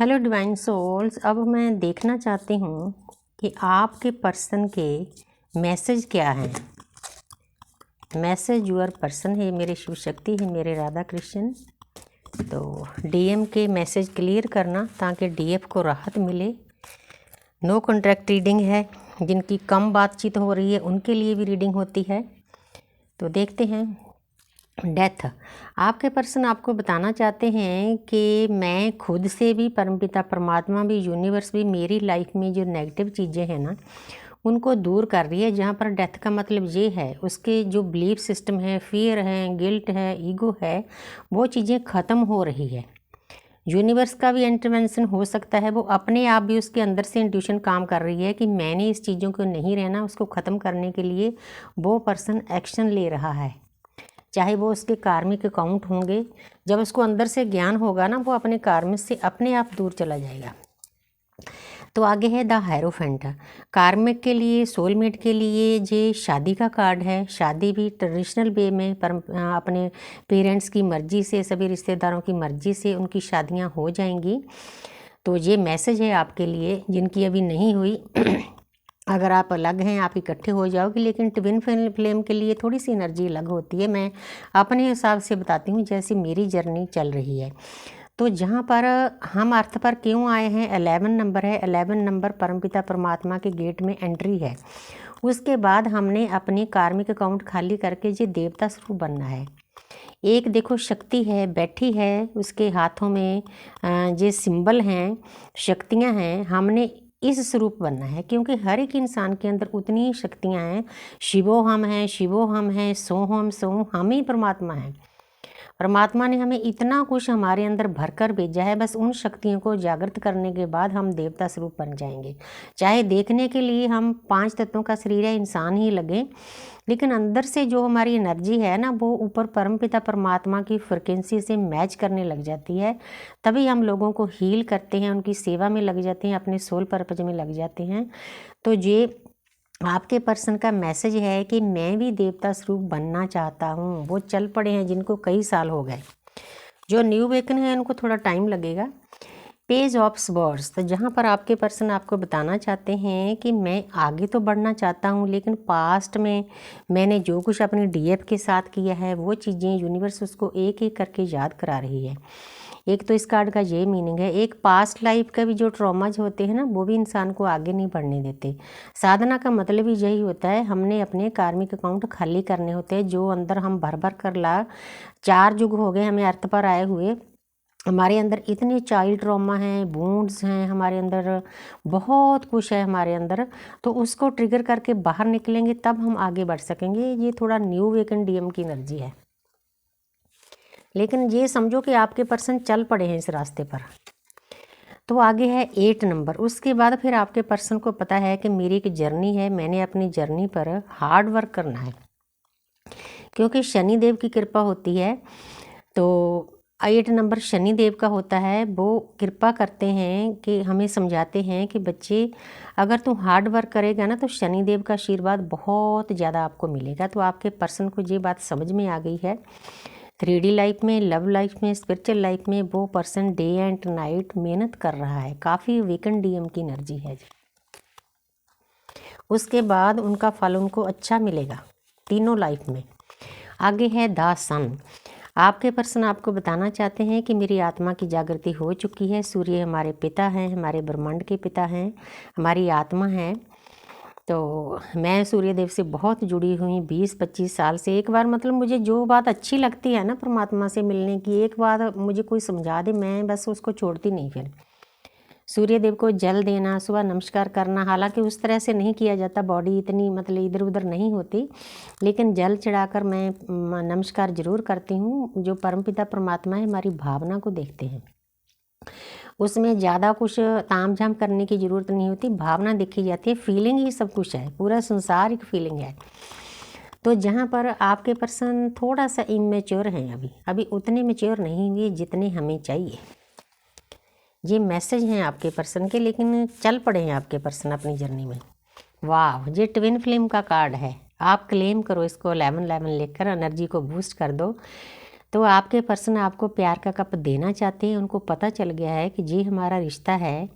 Hello divine souls. अब मैं देखना चाहती हूँ कि आपके पर्सन के मैसेज क्या हैं। मैसेज यूअर पर्सन है मेरे शिव शक्ति है मेरे राधा कृष्ण। तो डीएम के मैसेज क्लियर करना ताकि डीएफ को राहत मिले। नो कॉन्ट्रैक्ट रीडिंग है, जिनकी कम बातचीत हो रही है उनके लिए भी रीडिंग होती है। तो देखते हैं। डेथ, आपके पर्सन आपको बताना चाहते हैं कि मैं खुद से भी, परमपिता परमात्मा भी, यूनिवर्स भी मेरी लाइफ में जो नेगेटिव चीज़ें हैं ना उनको दूर कर रही है। जहाँ पर डेथ का मतलब ये है उसके जो बिलीफ सिस्टम है, फियर है, गिल्ट है, ईगो है, वो चीज़ें ख़त्म हो रही है। यूनिवर्स का भी इंटरवेंशन हो सकता है, वो अपने आप भी उसके अंदर से इंट्यूशन काम कर रही है कि मैंने इस चीज़ों को नहीं रहना, उसको ख़त्म करने के लिए वो पर्सन एक्शन ले रहा है। चाहे वो उसके कार्मिक अकाउंट होंगे, जब उसको अंदर से ज्ञान होगा ना वो अपने कार्मिक से अपने आप दूर चला जाएगा। तो आगे है द हायरोफेंट। कार्मिक के लिए, सोलमेट के लिए ये शादी का कार्ड है। शादी भी ट्रेडिशनल वे में अपने पेरेंट्स की मर्ज़ी से, सभी रिश्तेदारों की मर्ज़ी से उनकी शादियां हो जाएंगी। तो ये मैसेज है आपके लिए जिनकी अभी नहीं हुई। अगर आप अलग हैं आप इकट्ठे हो जाओगे, लेकिन ट्विन फ्लेम के लिए थोड़ी सी एनर्जी अलग होती है। मैं अपने हिसाब से बताती हूँ जैसी मेरी जर्नी चल रही है। तो जहाँ पर हम अर्थ पर क्यों आए हैं, 11 नंबर है। 11 नंबर परमपिता परमात्मा के गेट में एंट्री है। उसके बाद हमने अपनी कार्मिक अकाउंट खाली करके ये देवता स्वरूप बनना है। एक देखो शक्ति है बैठी है, उसके हाथों में ये सिंबल हैं, शक्तियाँ हैं। हमने इस स्वरूप बनना है क्योंकि हर एक इंसान के अंदर उतनी ही शक्तियाँ हैं। शिवो हम हैं, शिवो हम हैं, सो हम ही परमात्मा हैं। परमात्मा ने हमें इतना कुछ हमारे अंदर भरकर भेजा है, बस उन शक्तियों को जागृत करने के बाद हम देवता स्वरूप बन जाएंगे। चाहे देखने के लिए हम 5 तत्वों का शरीर है, इंसान ही लगे, लेकिन अंदर से जो हमारी एनर्जी है ना वो ऊपर परमपिता परमात्मा की फ्रिक्वेंसी से मैच करने लग जाती है। तभी हम लोगों को हील करते हैं, उनकी सेवा में लग जाते हैं, अपने सोल पर्पज में लग जाते हैं। तो ये आपके पर्सन का मैसेज है कि मैं भी देवता स्वरूप बनना चाहता हूँ। वो चल पड़े हैं जिनको कई साल हो गए। जो न्यू वेकन है उनको थोड़ा टाइम लगेगा। पेज ऑफ स्वर्ड्स, तो जहाँ पर आपके पर्सन आपको बताना चाहते हैं कि मैं आगे तो बढ़ना चाहता हूँ, लेकिन पास्ट में मैंने जो कुछ अपनी डीएफ के साथ किया है वो चीज़ें यूनिवर्स उसको एक एक करके याद करा रही है। एक तो इस कार्ड का ये मीनिंग है। एक पास्ट लाइफ का भी जो ट्रॉमाज होते हैं ना वो भी इंसान को आगे नहीं बढ़ने देते। साधना का मतलब ही यही होता है, हमने अपने कार्मिक अकाउंट खाली करने होते हैं। जो अंदर हम भर भर कर 4 युग हो गए हमें अर्थ पर आए हुए, हमारे अंदर इतने चाइल्ड ट्रॉमा हैं, वुंड्स हैं, हमारे अंदर बहुत कुछ है हमारे अंदर। तो उसको ट्रिगर करके बाहर निकलेंगे तब हम आगे बढ़ सकेंगे। ये थोड़ा न्यू वेकन डीएम की एनर्जी है, लेकिन ये समझो कि आपके पर्सन चल पड़े हैं इस रास्ते पर। तो आगे है 8 नंबर। उसके बाद फिर आपके पर्सन को पता है कि मेरी एक जर्नी है, मैंने अपनी जर्नी पर हार्ड वर्क करना है क्योंकि शनिदेव की कृपा होती है। तो 8 नंबर शनिदेव का होता है। वो कृपा करते हैं कि हमें समझाते हैं कि बच्चे अगर तुम हार्ड वर्क करेगा ना तो शनिदेव का आशीर्वाद बहुत ज़्यादा आपको मिलेगा। तो आपके पर्सन को ये बात समझ में आ गई है। 3D लाइफ में, लव लाइफ में, स्पिरिचुअल लाइफ में वो पर्सन डे एंड नाइट मेहनत कर रहा है। काफ़ी वीकेंड डीएम की एनर्जी है। उसके बाद उनका फल उनको अच्छा मिलेगा तीनों लाइफ में। आगे है द सन। आपके पर्सन आपको बताना चाहते हैं कि मेरी आत्मा की जागृति हो चुकी है। सूर्य हमारे पिता हैं, हमारे ब्रह्मांड के पिता हैं, हमारी आत्मा है। तो मैं सूर्य देव से बहुत जुड़ी हुई 20-25 साल से। एक बार मतलब मुझे जो बात अच्छी लगती है ना परमात्मा से मिलने की, एक बार मुझे कोई समझा दे मैं बस उसको छोड़ती नहीं। फिर सूर्य देव को जल देना, सुबह नमस्कार करना, हालांकि उस तरह से नहीं किया जाता, बॉडी इतनी मतलब इधर उधर नहीं होती, लेकिन जल चढ़ाकर मैं नमस्कार जरूर करती हूँ। जो परमपिता परमात्मा है हमारी भावना को देखते हैं, उसमें ज़्यादा कुछ ताम झाम करने की ज़रूरत नहीं होती। भावना देखी जाती है, फीलिंग ही सब कुछ है, पूरा संसार एक फीलिंग है। तो जहाँ पर आपके पर्सन थोड़ा सा इमेच्योर हैं, अभी उतने मेच्योर नहीं हुए जितने हमें चाहिए। ये मैसेज हैं आपके पर्सन के, लेकिन चल पड़े हैं आपके पर्सन अपनी जर्नी में। वाह, ये ट्विन फ्लेम का कार्ड है। आप क्लेम करो इसको 11-11 लेकर एनर्जी को बूस्ट कर दो। तो आपके पर्सन आपको प्यार का कप देना चाहते हैं। उनको पता चल गया है कि जी हमारा रिश्ता है,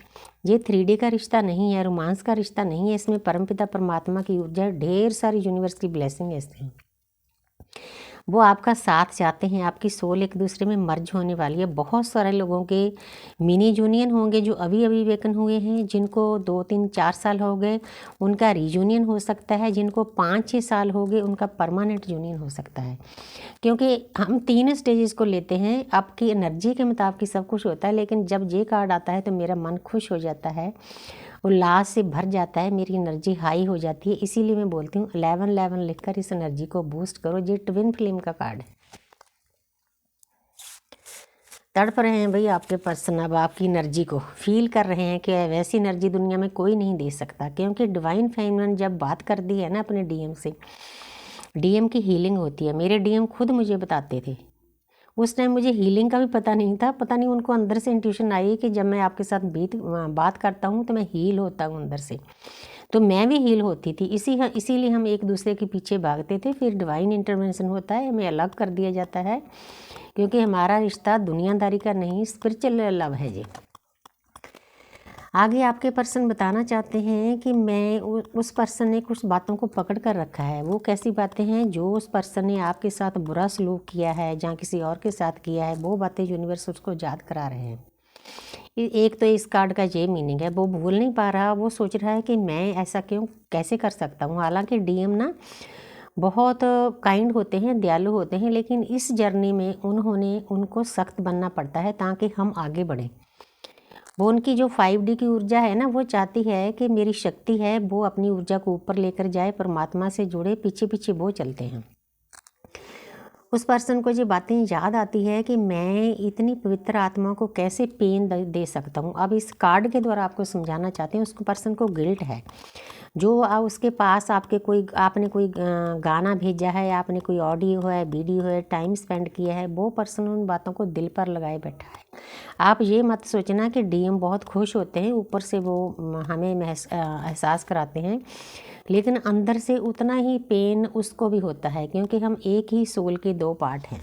ये 3D का रिश्ता नहीं है, रोमांस का रिश्ता नहीं है, इसमें परमपिता परमात्मा की ऊर्जा, ढेर सारी यूनिवर्स की ब्लेसिंग है इसमें। वो आपका साथ चाहते हैं, आपकी सोल एक दूसरे में मर्ज होने वाली है। बहुत सारे लोगों के मिनी यूनियन होंगे जो अभी अभी वेकन हुए हैं, जिनको 2, 3, 4 साल हो गए उनका रीयूनियन हो सकता है, जिनको 5, 6 साल हो गए उनका परमानेंट यूनियन हो सकता है। क्योंकि हम 3 स्टेजेस को लेते हैं, आपकी एनर्जी के मुताबिक ही सब कुछ होता है। लेकिन जब ये कार्ड आता है तो मेरा मन खुश हो जाता है, उल्लास से भर जाता है, मेरी एनर्जी हाई हो जाती है। इसीलिए मैं बोलती हूँ 1111 लिखकर इस एनर्जी को बूस्ट करो। ये ट्विन फ्लेम का कार्ड है। तड़प रहे हैं भाई आपके पर्सन, अब आपकी एनर्जी को फील कर रहे हैं कि वैसी एनर्जी दुनिया में कोई नहीं दे सकता। क्योंकि डिवाइन फेमिनिन जब बात कर दी है ना अपने डीएम से, डीएम की हीलिंग होती है। मेरे डीएम खुद मुझे बताते थे, उस टाइम मुझे हीलिंग का भी पता नहीं था। पता नहीं उनको अंदर से इंट्यूशन आई कि जब मैं आपके साथ बात करता हूँ तो मैं हील होता हूँ अंदर से, तो मैं भी हील होती थी। इसीलिए हम एक दूसरे के पीछे भागते थे। फिर डिवाइन इंटरवेंशन होता है, हमें अलग कर दिया जाता है, क्योंकि हमारा रिश्ता दुनियादारी का नहीं, स्पिरिचुअल लव है जी। आगे आपके पर्सन बताना चाहते हैं कि मैं उस पर्सन ने कुछ बातों को पकड़ कर रखा है। वो कैसी बातें हैं? जो उस पर्सन ने आपके साथ बुरा सलूक किया है, जहाँ किसी और के साथ किया है, वो बातें यूनिवर्स उसको याद करा रहे हैं। एक तो इस कार्ड का ये मीनिंग है, वो भूल नहीं पा रहा, वो सोच रहा है कि मैं ऐसा क्यों, कैसे कर सकता हूँ। हालांकि डीएम ना बहुत काइंड होते हैं, दयालु होते हैं, लेकिन इस जर्नी में उनको सख्त बनना पड़ता है ताकि हम आगे बढ़ें। वो उनकी जो 5D की ऊर्जा है ना, वो चाहती है कि मेरी शक्ति है वो अपनी ऊर्जा को ऊपर लेकर जाए, परमात्मा से जुड़े, पीछे पीछे वो चलते हैं। उस पर्सन को ये बातें याद आती है कि मैं इतनी पवित्र आत्मा को कैसे पेन दे सकता हूँ। अब इस कार्ड के द्वारा आपको समझाना चाहते हैं, उस पर्सन को गिल्ट है। जो उसके पास आपने कोई गाना भेजा है, आपने कोई ऑडियो है, वीडियो है, टाइम स्पेंड किया है, वो पर्सन उन बातों को दिल पर लगाए बैठा है। आप ये मत सोचना कि डीएम बहुत खुश होते हैं, ऊपर से वो हमें एहसास कराते हैं, लेकिन अंदर से उतना ही पेन उसको भी होता है, क्योंकि हम एक ही सोल के 2 पार्ट हैं।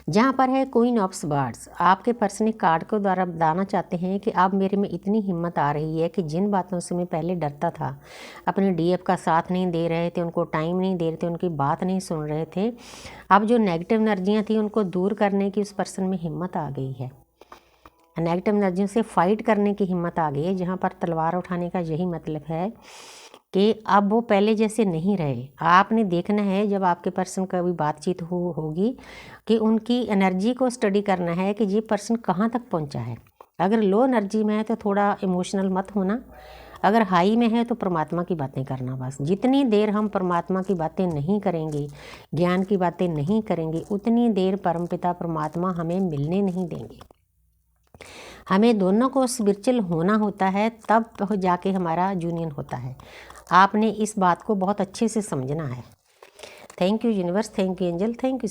जहाँ पर है क्वीन ऑफ स्वर्ड्स, आपके पर्सन कार्ड को द्वारा बताना चाहते हैं कि अब मेरे में इतनी हिम्मत आ रही है कि जिन बातों से मैं पहले डरता था, अपने डीएफ का साथ नहीं दे रहे थे, उनको टाइम नहीं दे रहे थे, उनकी बात नहीं सुन रहे थे, अब जो नेगेटिव एनर्जियाँ थी उनको दूर करने की उस पर्सन में हिम्मत आ गई है। नेगेटिव एनर्जियों से फाइट करने की हिम्मत आ गई है। जहाँ पर तलवार उठाने का यही मतलब है कि अब वो पहले जैसे नहीं रहे। आपने देखना है जब आपके पर्सन का भी बातचीत होगी कि उनकी एनर्जी को स्टडी करना है कि ये पर्सन कहाँ तक पहुँचा है। अगर लो एनर्जी में है तो थोड़ा इमोशनल मत होना, अगर हाई में है तो परमात्मा की बातें करना। बस जितनी देर हम परमात्मा की बातें नहीं करेंगे, ज्ञान की बातें नहीं करेंगे, उतनी देर परमपिता परमात्मा हमें मिलने नहीं देंगे। हमें दोनों को स्पिरिचुअल होना होता है, तब जाके हमारा यूनियन होता है। आपने इस बात को बहुत अच्छे से समझना है। Thank you universe, thank you angel, thank you.